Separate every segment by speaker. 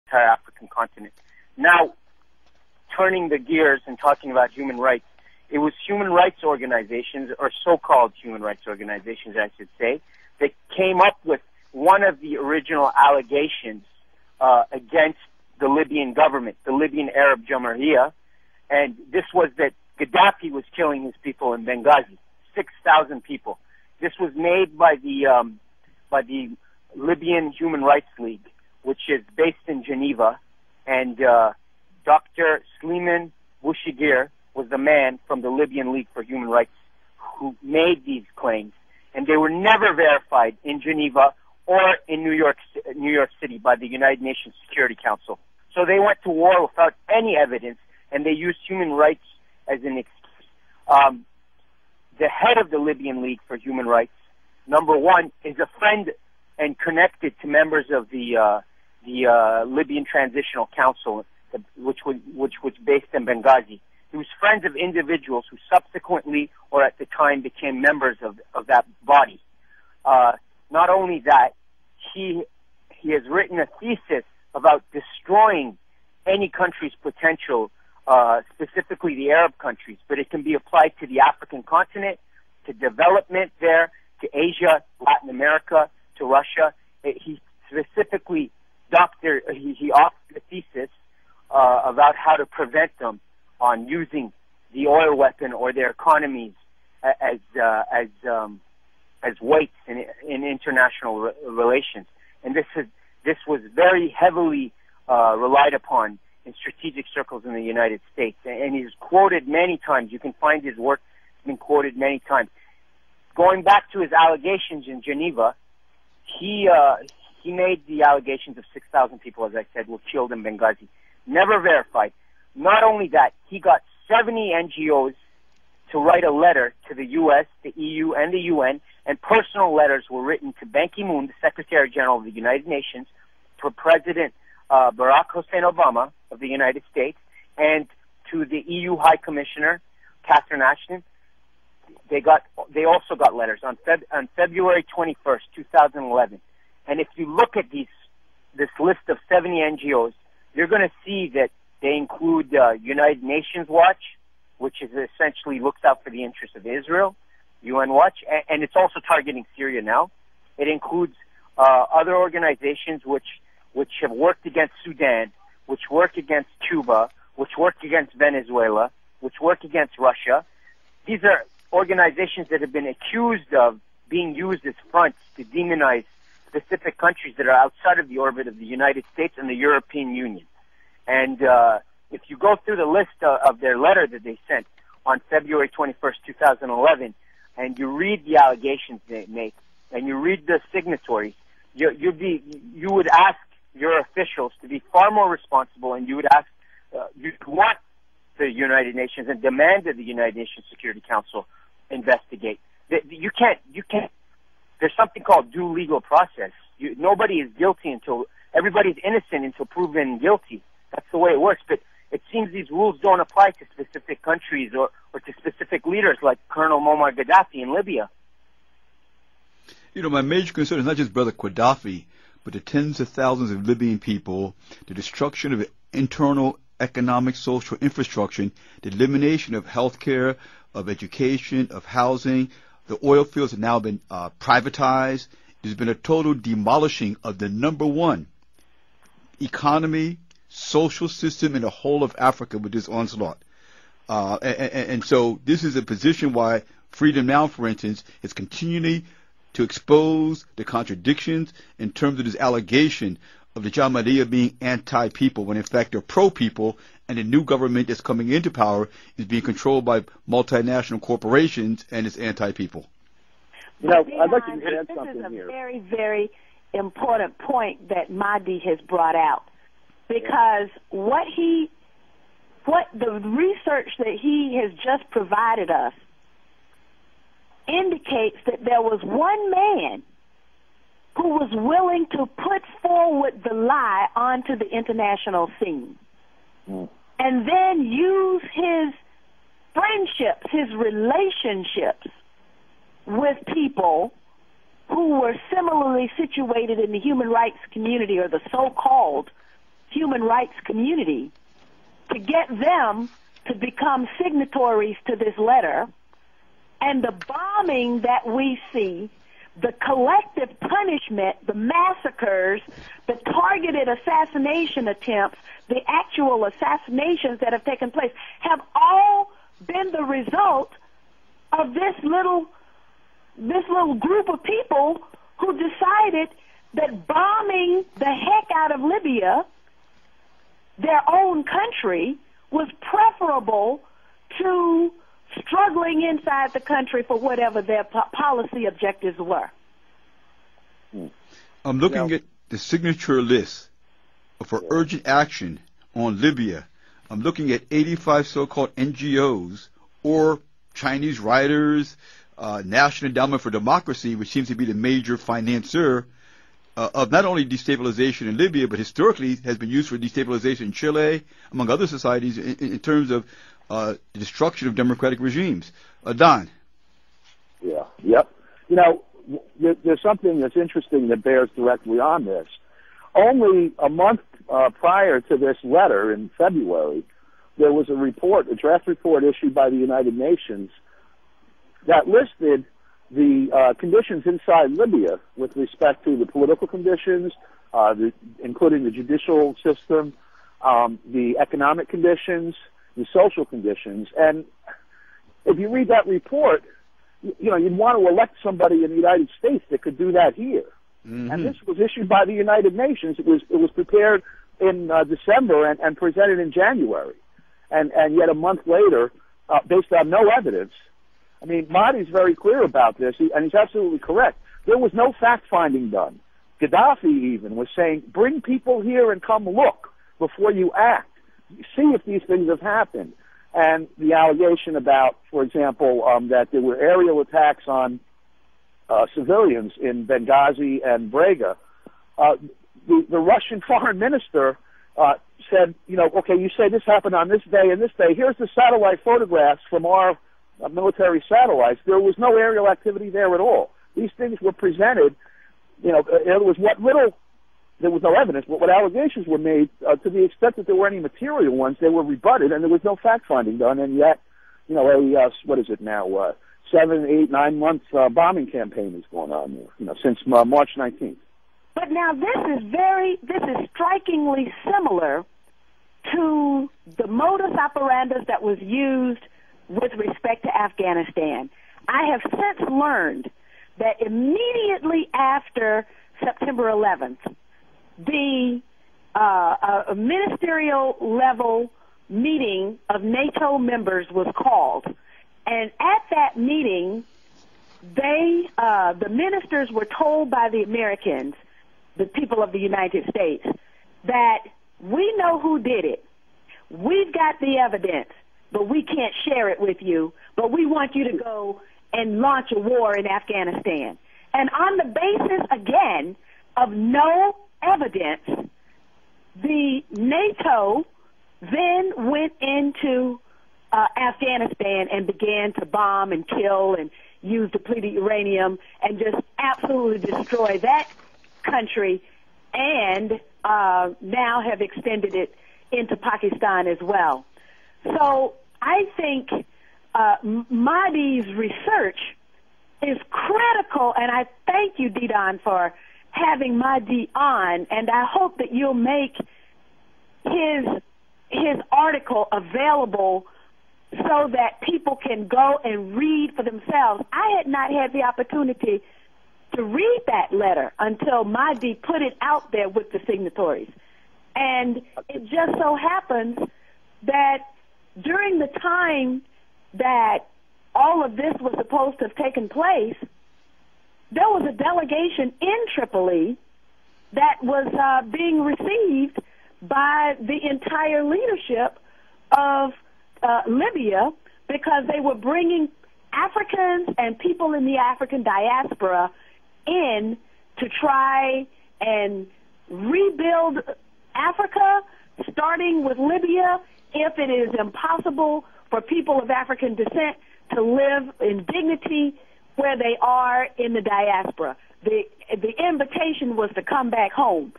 Speaker 1: entire African continent. Now, turning the gears and talking about human rights, it was human rights organizations, or so-called human rights organizations, I should say, that came up with one of the original allegations against the Libyan government, the Libyan Arab Jamahiriya, and this was that Gaddafi was killing his people in Benghazi, 6,000 people. This was made by the Libyan Human Rights League, which is based in Geneva, and Dr. Slimane Bouchigir was the man from the Libyan League for Human Rights who made these claims, and they were never verified in Geneva or in New York City by the United Nations Security Council. So they went to war without any evidence, and they used human rights as an excuse. The head of the Libyan League for Human Rights, number one, is a friend and connected to members of the Libyan Transitional Council, which was based in Benghazi. He was friends of individuals who subsequently, or at the time, became members of that body. Not only that, he has written a thesis about destroying any country's potential, specifically the Arab countries, but it can be applied to the African continent, to development there, to Asia, Latin America, to Russia. He specifically he offered a thesis about how to prevent them on using the oil weapon or their economies as weights in international relations. And this was very heavily relied upon in strategic circles in the United States, and he's quoted many times. You can find his work been quoted many times. Going back to his allegations in Geneva, he made the allegations of 6,000 people, as I said, were killed in Benghazi. Never verified. Not only that, he got 70 NGOs to write a letter to the U.S., the EU, and the UN, and personal letters were written to Ban Ki-moon, the Secretary General of the United Nations, for President Barack Hussein Obama of the United States, and to the EU High Commissioner, Catherine Ashton. They also got letters on February 21st, 2011. And if you look at this list of 70 NGOs, you're going to see that they include United Nations Watch, which is essentially looks out for the interests of Israel, UN Watch, and it's also targeting Syria now. It includes other organizations which have worked against Sudan, which work against Cuba, which work against Venezuela, which work against Russia. These are organizations that have been accused of being used as fronts to demonize specific countries that are outside of the orbit of the United States and the European Union. And if you go through the list of their letter that they sent on February 21st, 2011, and you read the allegations they make, and you read the signatories, you would ask your officials to be far more responsible, and you would ask, you want the United Nations and demand that the United Nations Security Council investigate. You can't. There's something called due legal process. Nobody is guilty everybody's innocent until proven guilty. That's the way it works. But it seems these rules don't apply to specific countries or to specific leaders like Colonel Muammar Gaddafi in Libya.
Speaker 2: You know, my major concern is not just Brother Gaddafi, but the tens of thousands of Libyan people, the destruction of internal economic, social infrastructure, the elimination of healthcare, of education, of housing. The oil fields have now been privatized. There's been a total demolishing of the number one economy, social system in the whole of Africa with this onslaught. And so this is a position why Freedom Now, for instance, is continually to expose the contradictions in terms of this allegation of the Jamahiriya being anti-people, when in fact they're pro-people, and the new government that's coming into power is being controlled by multinational corporations and it's anti-people.
Speaker 3: You know, I'd like to add something here. This is a very, very important point that Mahdi has brought out, because what the research that he has just provided us indicates that there was one man who was willing to put forward the lie onto the international scene, and then use his friendships, his relationships with people who were similarly situated in the human rights community, or the so-called human rights community to get them to become signatories to this letter. And the bombing that we see, the collective punishment, the massacres, the targeted assassination attempts, the actual assassinations that have taken place have all been the result of this little group of people who decided that bombing the heck out of Libya, their own country, was preferable to struggling inside the country for whatever their policy objectives were.
Speaker 2: I'm looking at the signature list for urgent action on Libya. I'm looking at 85 so-called NGOs or Chinese writers, National Endowment for Democracy, which seems to be the major financier of not only destabilization in Libya, but historically has been used for destabilization in Chile, among other societies, in terms of the destruction of democratic regimes. Don.
Speaker 4: Yeah, yep. You know, there's something that's interesting that bears directly on this. Only a month prior to this letter in February, there was a draft report issued by the United Nations that listed the conditions inside Libya with respect to the political conditions, including the judicial system, the economic conditions, the social conditions. And if you read that report, you know, you'd want to elect somebody in the United States that could do that here. Mm-hmm. And this was issued by the United Nations. It was prepared in December and presented in January. And yet a month later, based on no evidence, I mean, Mahdi's very clear about this, and he's absolutely correct. There was no fact-finding done. Gaddafi even was saying, bring people here and come look before you act. See if these things have happened. And the allegation about, for example, that there were aerial attacks on civilians in Benghazi and Brega, the Russian foreign minister said, you know, okay, you say this happened on this day and this day. Here's the satellite photographs from our military satellites. There was no aerial activity there at all. These things were presented, you know, there was no evidence, but what allegations were made, to the extent that there were any material ones, they were rebutted, and there was no fact-finding done, and yet, you know, what is it now, 7, 8, 9 months bombing campaign is going on there, you know, since March 19th.
Speaker 3: But now this is strikingly similar to the modus operandi that was used with respect to Afghanistan. I have since learned that immediately after September 11th, the ministerial level meeting of NATO members was called. And at that meeting, the ministers were told by the Americans, the people of the United States, that we know who did it. We've got the evidence, but we can't share it with you. But we want you to go and launch a war in Afghanistan. And on the basis, again, of no evidence, the NATO then went into Afghanistan and began to bomb and kill and use depleted uranium and just absolutely destroy that country, and now have extended it into Pakistan as well. So I think Mahdi's research is critical, and I thank you, Didon, for having Mahdi on, and I hope that you'll make his article available so that people can go and read for themselves. I had not had the opportunity to read that letter until Mahdi put it out there with the signatories. And it just so happens that during the time that all of this was supposed to have taken place, there was a delegation in Tripoli that was being received by the entire leadership of Libya, because they were bringing Africans and people in the African diaspora in to try and rebuild Africa, starting with Libya, if it is impossible for people of African descent to live in dignity where they are in the diaspora. The invitation was to come back home.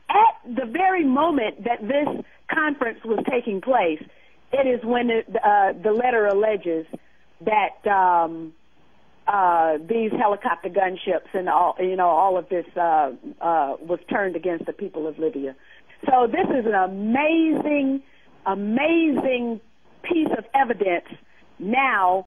Speaker 3: at the very moment that this conference was taking place, it is when the letter alleges that these helicopter gunships and all of this was turned against the people of Libya. So this is an amazing piece of evidence now